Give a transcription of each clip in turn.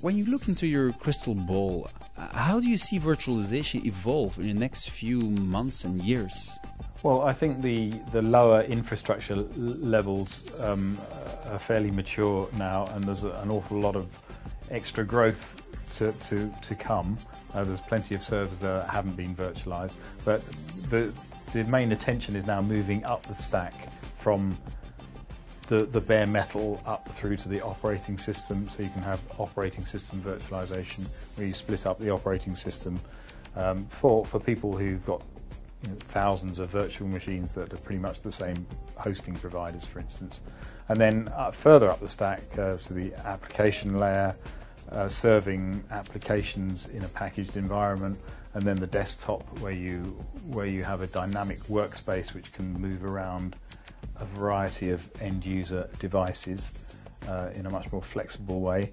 When you look into your crystal ball, how do you see virtualization evolve in the next few months and years? Well, I think the lower infrastructure levels are fairly mature now, and there's an awful lot of extra growth to come. There's plenty of servers that haven't been virtualized, but the main attention is now moving up the stack from the bare metal up through to the operating system, so you can have operating system virtualization where you split up the operating system for people who've got thousands of virtual machines that are pretty much the same hosting providers, for instance. And then further up the stack to the application layer, serving applications in a packaged environment, and then the desktop where you have a dynamic workspace which can move around a variety of end user devices in a much more flexible way,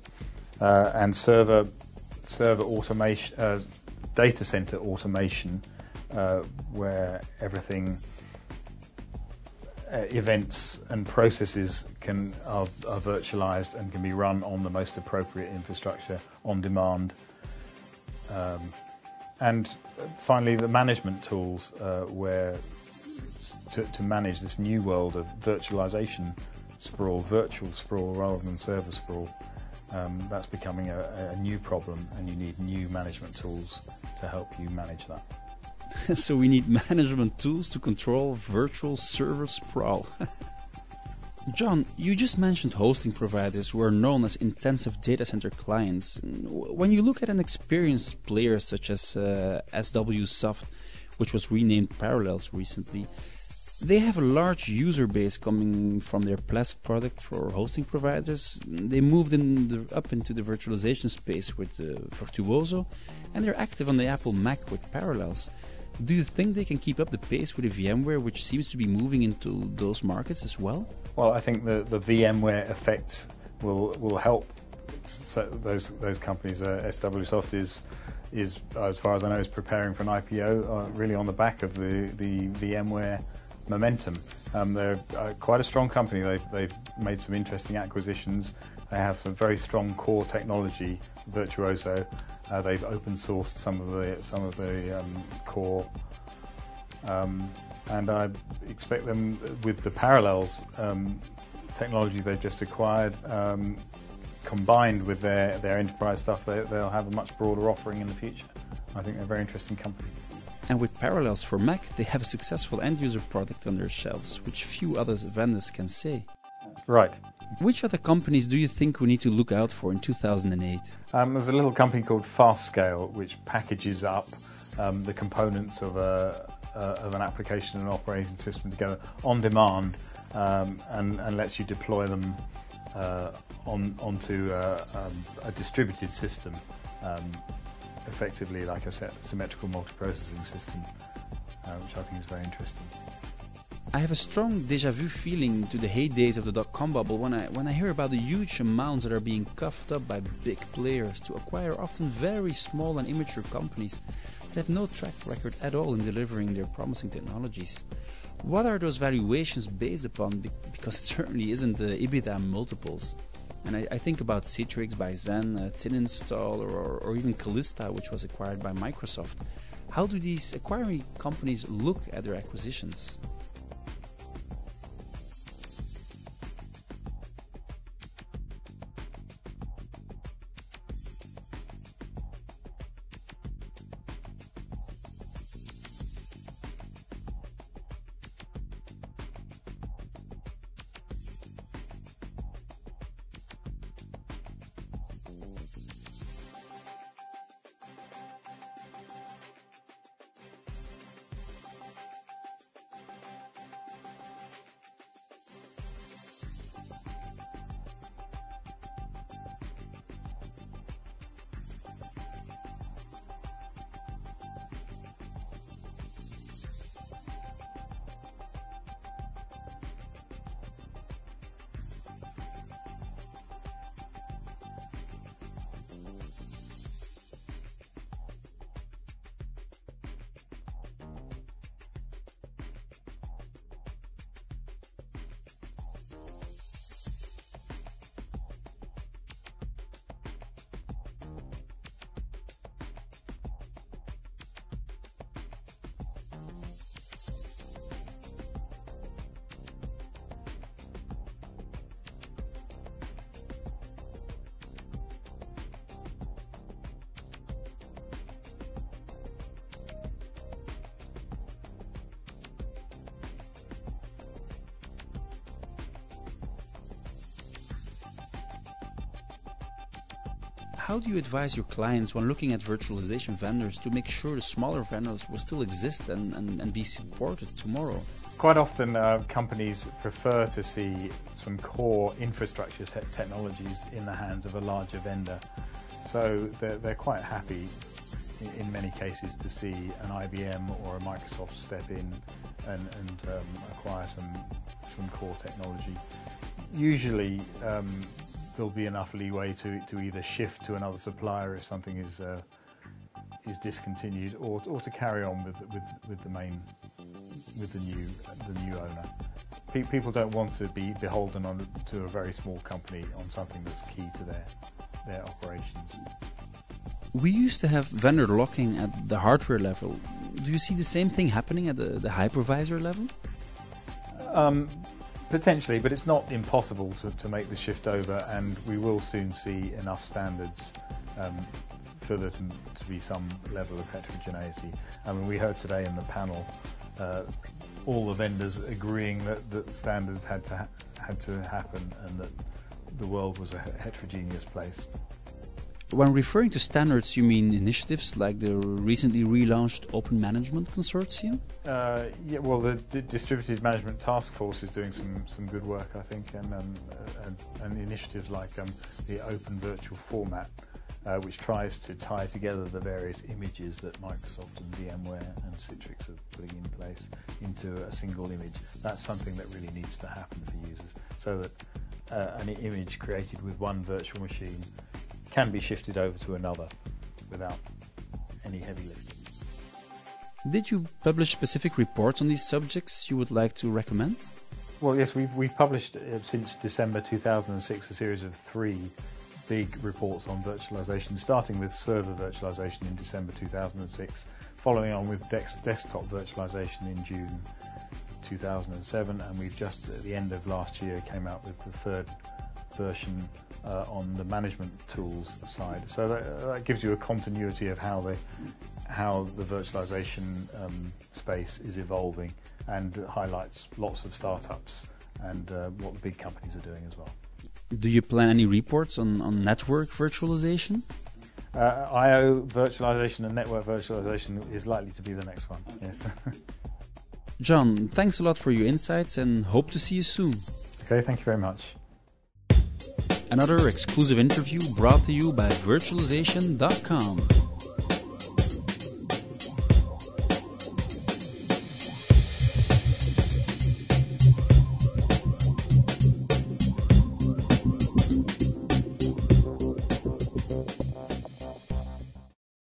and server automation, data center automation, where everything, events and processes are virtualized and can be run on the most appropriate infrastructure on demand. And finally, the management tools where to manage this new world of virtualization sprawl, virtual sprawl rather than server sprawl. That's becoming a new problem, and you need new management tools to help you manage that. So we need management tools to control virtual server sprawl. John, you just mentioned hosting providers who are known as intensive data center clients. When you look at an experienced player such as SW Soft, which was renamed Parallels recently, they have a large user base coming from their Plesk product for hosting providers. They moved up into the virtualization space with Virtuoso, and they're active on the Apple Mac with Parallels. Do you think they can keep up the pace with the VMware, which seems to be moving into those markets as well? Well, I think the VMware effect will help those companies. SW Soft is, as far as I know, is preparing for an IPO, really on the back of the VMware momentum. They're quite a strong company. They've made some interesting acquisitions. They have some very strong core technology, Virtuoso. They've open sourced some of the core, and I expect them, with the Parallels technology they've just acquired, combined with their enterprise stuff, they'll have a much broader offering in the future. I think they're a very interesting company. And with Parallels for Mac, they have a successful end-user product on their shelves, which few other vendors can say. Right. Which other companies do you think we need to look out for in 2008? There's a little company called FastScale, which packages up the components of an application and operating system together on demand, and lets you deploy them onto a distributed system, effectively like a symmetrical multiprocessing system, which I think is very interesting. I have a strong déjà vu feeling to the heydays of the dot-com bubble when I hear about the huge amounts that are being coughed up by big players to acquire often very small and immature companies that have no track record at all in delivering their promising technologies. What are those valuations based upon? Because it certainly isn't EBITDA multiples. And I think about Citrix by Zen, Tininstall, or even Callista, which was acquired by Microsoft. How do these acquiring companies look at their acquisitions? how do you advise your clients when looking at virtualization vendors to make sure the smaller vendors will still exist and be supported tomorrow? Quite often companies prefer to see some core infrastructure technologies in the hands of a larger vendor. So they're quite happy in many cases to see an IBM or a Microsoft step in and acquire some core technology. Usually there'll be enough leeway to either shift to another supplier if something is discontinued, or to carry on with the new owner. People don't want to be beholden to a very small company on something that's key to their operations. We used to have vendor locking at the hardware level. Do you see the same thing happening at the hypervisor level? Potentially, but it's not impossible to make the shift over, and we will soon see enough standards for there to be some level of heterogeneity. I mean, we heard today in the panel all the vendors agreeing that standards had to happen and that the world was a heterogeneous place. When referring to standards, you mean initiatives like the recently relaunched Open Management Consortium? Yeah, well, the Distributed Management Task Force is doing some good work, I think, and initiatives like the Open Virtual Format, which tries to tie together the various images that Microsoft and VMware and Citrix are putting in place into a single image. That's something that really needs to happen for users, so that an image created with one virtual machine can be shifted over to another without any heavy lifting. Did you publish specific reports on these subjects you would like to recommend? Well, yes, we've published since December 2006 a series of 3 big reports on virtualization, starting with server virtualization in December 2006, following on with desktop virtualization in June 2007, and we've just at the end of last year came out with the 3rd version on the management tools side. So that gives you a continuity of how the virtualization space is evolving, and highlights lots of startups and what the big companies are doing as well. Do you plan any reports on network virtualization? I/O virtualization and network virtualization is likely to be the next one. Yes. John, thanks a lot for your insights and hope to see you soon. Okay, thank you very much. Another exclusive interview brought to you by Virtualization.com.